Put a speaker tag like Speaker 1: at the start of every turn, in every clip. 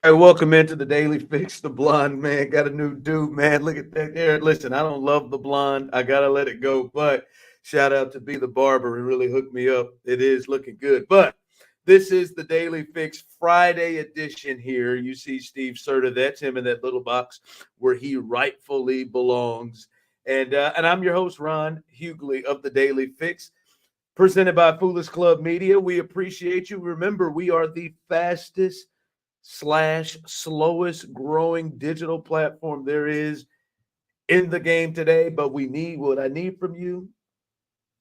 Speaker 1: Hey, welcome into the Daily Fix. The blonde man got a new dude, man. Look at that there. Listen, I don't love the blonde. I gotta let it go. But shout out to Be the Barber. He really hooked me up. It is looking good. But this is the Daily Fix Friday edition here. You see Steve Serta. That's him in that little box where he rightfully belongs. And I'm your host, Ron Hughley of the Daily Fix, presented by Foolish Club Media. We appreciate you. Remember, we are the fastest slash slowest growing digital platform there is in the game today. But we need what I need from you.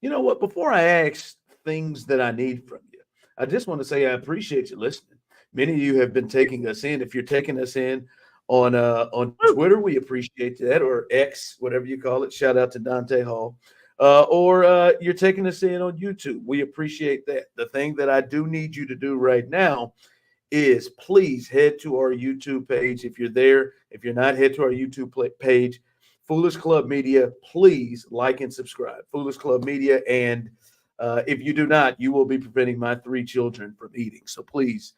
Speaker 1: You know what? Before I ask things that I need from you, I just want to say I appreciate you listening. Many of you have been taking us in. If you're taking us in on Twitter, we appreciate that, or X, whatever you call it. Shout out to Dante Hall. Or you're taking us in on YouTube. We appreciate that. The thing that I do need you to do right now is please head to our YouTube page. If you're there, if you're not, head to our YouTube page, Foolish Club Media. Please like and subscribe, Foolish Club Media. And if you do not, you will be preventing my 3 children from eating. So please,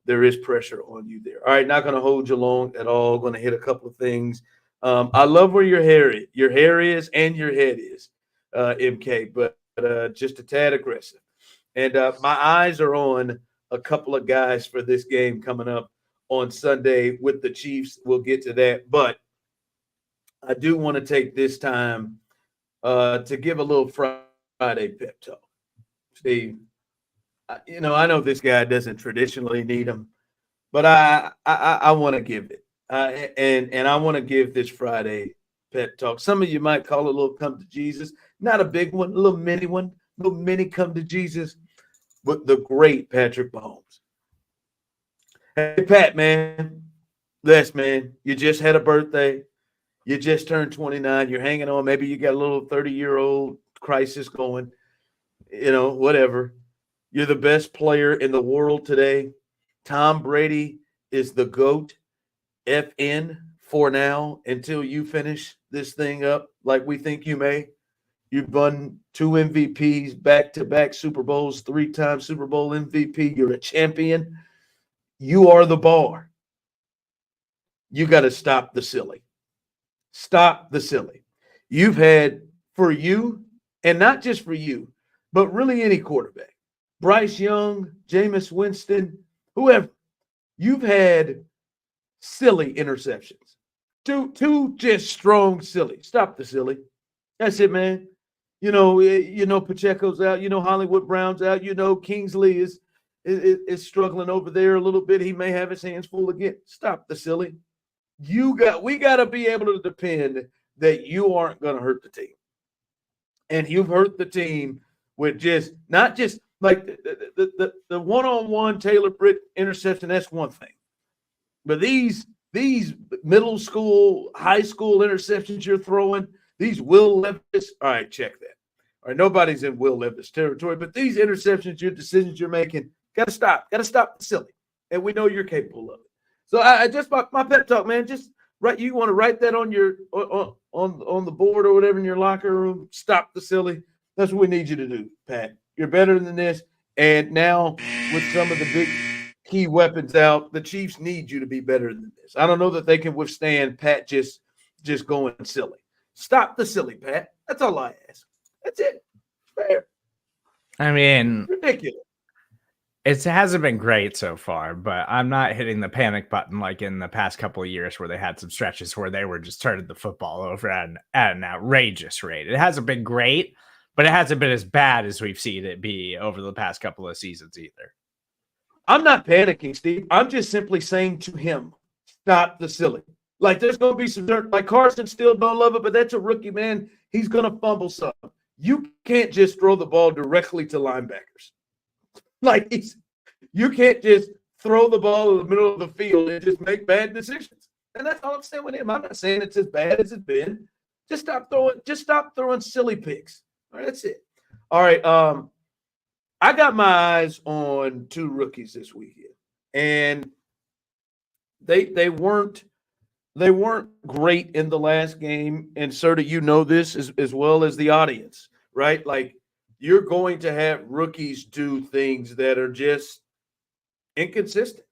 Speaker 1: there is pressure on you there. All right, not going to hold you long at all. Going to hit a couple of things. I love where your hair is and your head is, MK, but just a tad aggressive. And my eyes are on a couple of guys for this game coming up on Sunday with the Chiefs. We'll get to that. But I do want to take this time to give a little Friday pep talk. Steve, I know this guy doesn't traditionally need them, but I want to give it. And I want to give this Friday pep talk. Some of you might call it a little come to Jesus. Not a big one, a little mini come to Jesus. But the great Patrick Mahomes. Hey, Pat, man. Man. You just had a birthday. You just turned 29. You're hanging on. Maybe you got a little 30-year-old crisis going. Whatever. You're the best player in the world today. Tom Brady is the GOAT. FN for now until you finish this thing up like we think you may. You've won 2 MVPs, back-to-back Super Bowls, 3-time Super Bowl MVP. You're a champion. You are the bar. You got to stop the silly. Stop the silly. You've had, for you, and not just for you, but really any quarterback, Bryce Young, Jameis Winston, whoever, you've had silly interceptions. Two just strong silly. Stop the silly. That's it, man. Pacheco's out. Hollywood Brown's out. Kingsley is struggling over there a little bit. He may have his hands full again. Stop the silly. We got to be able to depend that you aren't going to hurt the team. And you've hurt the team with not just like the one-on-one Taylor Britt interception. That's one thing. But these middle school, high school interceptions you're throwing, these Will Levis, all right, check that. All right, nobody's in Will Levis territory, but these interceptions, your decisions you're making, got to stop. Got to stop the silly. And we know you're capable of it. So I just my pep talk, man. Just write. You want to write that on your on the board or whatever in your locker room. Stop the silly. That's what we need you to do, Pat. You're better than this. And now with some of the big key weapons out, the Chiefs need you to be better than this. I don't know that they can withstand Pat just going silly. Stop the silly, Pat. That's all I ask. That's it. Fair.
Speaker 2: I mean,
Speaker 1: ridiculous.
Speaker 2: It hasn't been great so far, but I'm not hitting the panic button like in the past couple of years where they had some stretches where they were just turning the football over at an outrageous rate. It hasn't been great, but it hasn't been as bad as we've seen it be over the past couple of seasons either.
Speaker 1: I'm not panicking, Steve. I'm just simply saying to him, stop the silly. Like, there's going to be some dirt. Like, Carson still don't love it, but that's a rookie, man. He's going to fumble some. You can't just throw the ball directly to linebackers. Like, you can't just throw the ball in the middle of the field and just make bad decisions. And that's all I'm saying with him. I'm not saying it's as bad as it's been. Just stop throwing silly picks. All right, that's it. All right, I got my eyes on 2 rookies this weekend. And they weren't great in the last game. And Serta, you know this as well as the audience, right? Like, you're going to have rookies do things that are just inconsistent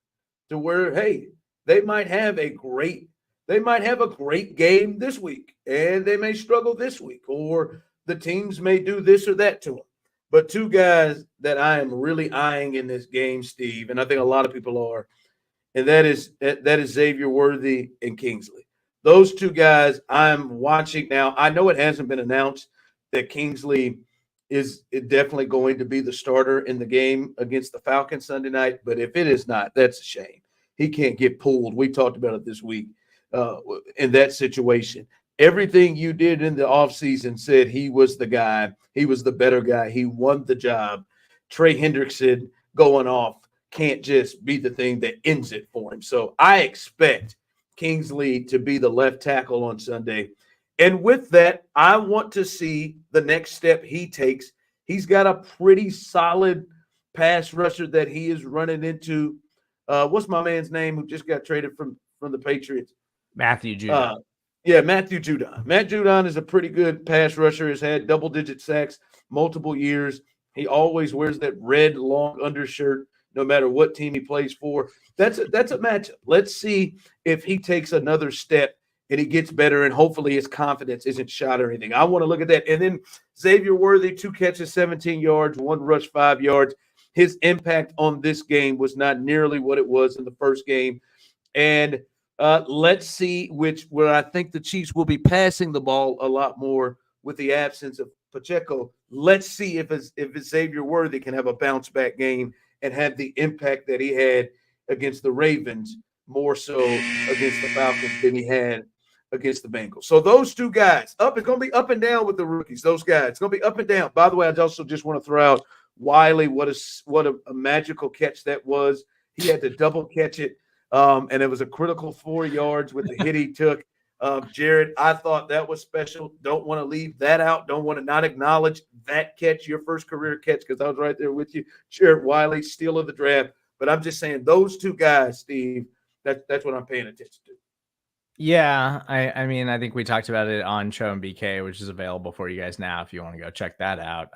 Speaker 1: to where, hey, they might have a great game this week, and they may struggle this week, or the teams may do this or that to them. But two guys that I am really eyeing in this game, Steve, and I think a lot of people are, and that is Xavier Worthy and Kingsley. Those two guys I'm watching now. I know it hasn't been announced that Kingsley is definitely going to be the starter in the game against the Falcons Sunday night, but if it is not, that's a shame. He can't get pulled. We talked about it this week in that situation. Everything you did in the offseason said he was the guy. He was the better guy. He won the job. Trey Hendrickson going off can't just be the thing that ends it for him. So I expect Kingsley to be the left tackle on Sunday. And with that, I want to see the next step he takes. He's got a pretty solid pass rusher that he is running into. What's my man's name who just got traded from the Patriots?
Speaker 2: Matthew Judon.
Speaker 1: Matthew Judon. Matt Judon is a pretty good pass rusher. Has had double-digit sacks multiple years. He always wears that red long undershirt no matter what team he plays for. That's a matchup. Let's see if he takes another step and he gets better, and hopefully his confidence isn't shot or anything. I want to look at that. And then Xavier Worthy, 2 catches, 17 yards, 1 rush, 5 yards. His impact on this game was not nearly what it was in the first game. And let's see where I think the Chiefs will be passing the ball a lot more with the absence of Pacheco. Let's see if Xavier Worthy can have a bounce-back game and have the impact that he had against the Ravens, more so against the Falcons than he had against the Bengals. So those two guys, it's going to be up and down with the rookies, those guys. It's going to be up and down. By the way, I also just want to throw out Wiley, what a magical catch that was. He had to double catch it, and it was a critical 4 yards with the hit he took. Jared, I thought that was special. Don't want to leave that out. Don't want to not acknowledge that catch, your first career catch, because I was right there with you. Jared Wiley, steal of the draft. But I'm just saying those two guys, Steve, that's what I'm paying attention to.
Speaker 2: Yeah, I mean, I think we talked about it on Show and BK, which is available for you guys now if you want to go check that out.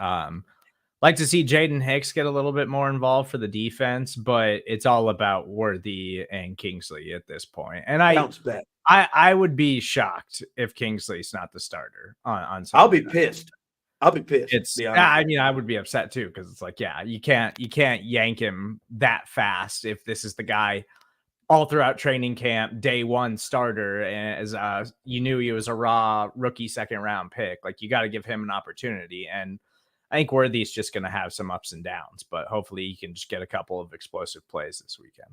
Speaker 2: Like to see Jaden Hicks get a little bit more involved for the defense, but it's all about Worthy and Kingsley at this point. And I would be shocked if Kingsley's not the starter on Sunday.
Speaker 1: I'll be pissed.
Speaker 2: I mean, I would be upset too, because it's like, yeah, you can't yank him that fast if this is the guy all throughout training camp, day one starter, as you knew he was a raw rookie second round pick. Like, you got to give him an opportunity. And I think Worthy's just going to have some ups and downs, but hopefully he can just get a couple of explosive plays this weekend.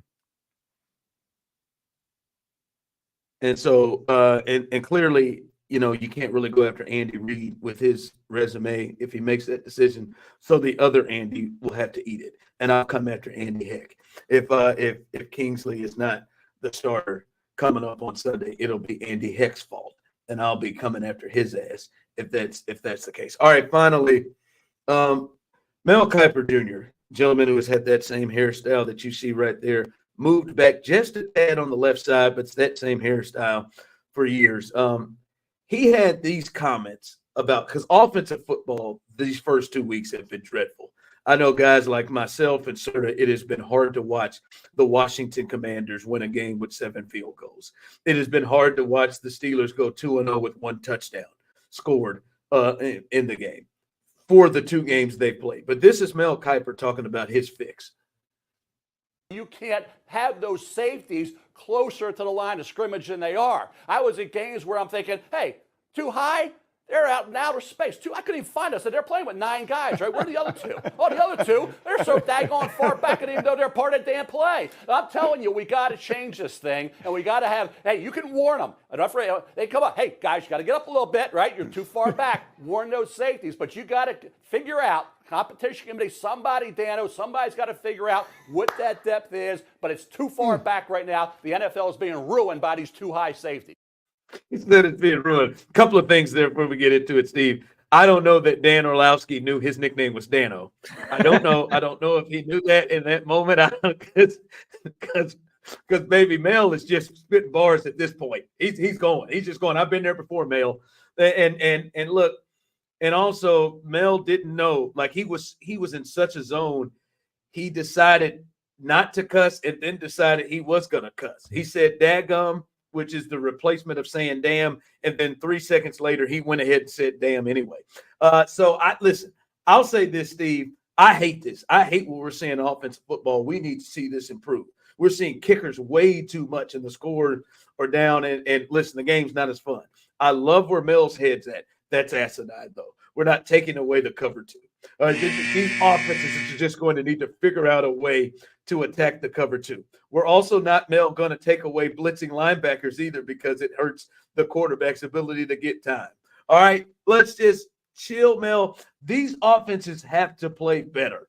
Speaker 1: And so, and clearly, you know, you can't really go after Andy Reid with his resume if he makes that decision. So the other Andy will have to eat it, and I'll come after Andy Heck. If Kingsley is not the starter coming up on Sunday, it'll be Andy Heck's fault, and I'll be coming after his ass if that's the case. All right, finally, Mel Kiper Jr., gentleman who has had that same hairstyle that you see right there, moved back just a tad on the left side, but it's that same hairstyle for years. He had these comments about, because offensive football these first 2 weeks have been dreadful. I know guys like myself and Serta, it has been hard to watch the Washington Commanders win a game with 7 field goals. It has been hard to watch the Steelers go 2-0 with 1 touchdown scored in the game for the 2 games they played. But this is Mel Kiper talking about his fix.
Speaker 3: You can't have those safeties closer to the line of scrimmage than they are. I was at games where I'm thinking, hey, too high? They're out in outer space. I couldn't even find us. They're playing with 9 guys, right? Where are the other 2? Oh, the other 2, they're so daggone far back, and even though they're part of the damn play. I'm telling you, we got to change this thing, and we got to have, hey, you can warn them. They come up, hey, guys, you got to get up a little bit, right? You're too far back. Warn those safeties, but you got to figure out, competition committee, somebody, Dano, somebody's got to figure out what that depth is, but it's too far back right now. The NFL is being ruined by these too high safeties.
Speaker 1: He said it's being ruined. A couple of things there before we get into it, Steve. I don't know that Dan Orlowski knew his nickname was Dano. I don't know. I don't know if he knew that in that moment. Because baby Mel is just spitting bars at this point. He's going. He's just going. I've been there before, Mel. And look, and also Mel didn't know. Like, he was in such a zone. He decided not to cuss and then decided he was going to cuss. He said daggum, which is the replacement of saying damn. And then 3 seconds later, he went ahead and said damn anyway. So listen, I'll say this, Steve. I hate this. I hate what we're seeing in offensive football. We need to see this improve. We're seeing kickers way too much and the score or down. And listen, the game's not as fun. I love where Mel's head's at. That's asinine, though. We're not taking away the cover two. These offenses are just going to need to figure out a way to attack the cover two. We're also not, Mel, going to take away blitzing linebackers either because it hurts the quarterback's ability to get time. All right, let's just chill, Mel. These offenses have to play better.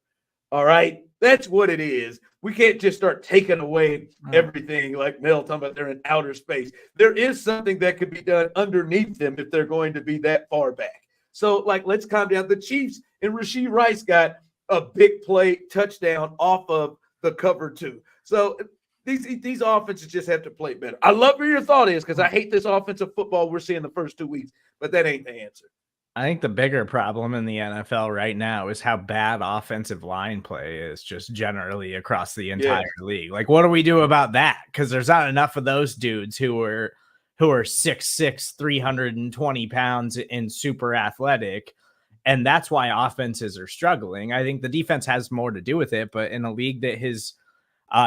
Speaker 1: All right, that's what it is. We can't just start taking away everything like Mel talking about they're in outer space. There is something that could be done underneath them if they're going to be that far back. So, let's calm down. The Chiefs and Rashee Rice got a big play touchdown off of the cover two. So these offenses just have to play better. I love where your thought is because I hate this offensive football we're seeing the first 2 weeks, but that ain't the answer.
Speaker 2: I think the bigger problem in the NFL right now is how bad offensive line play is just generally across the entire league. What do we do about that? Because there's not enough of those dudes who are 6'6", 320 pounds and super athletic. And that's why offenses are struggling. I think the defense has more to do with it, but in a league that has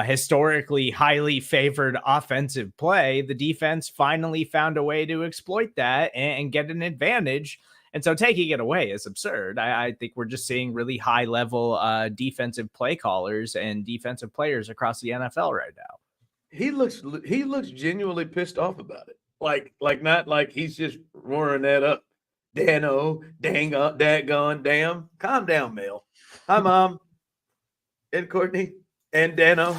Speaker 2: historically highly favored offensive play, the defense finally found a way to exploit that and get an advantage. And so taking it away is absurd. I think we're just seeing really high level defensive play callers and defensive players across the NFL right now.
Speaker 1: He looks genuinely pissed off about it. Not like he's just roaring that up. Dano, dang up, daggone, damn. Calm down, Mel. Hi, Mom. And Courtney and Dano.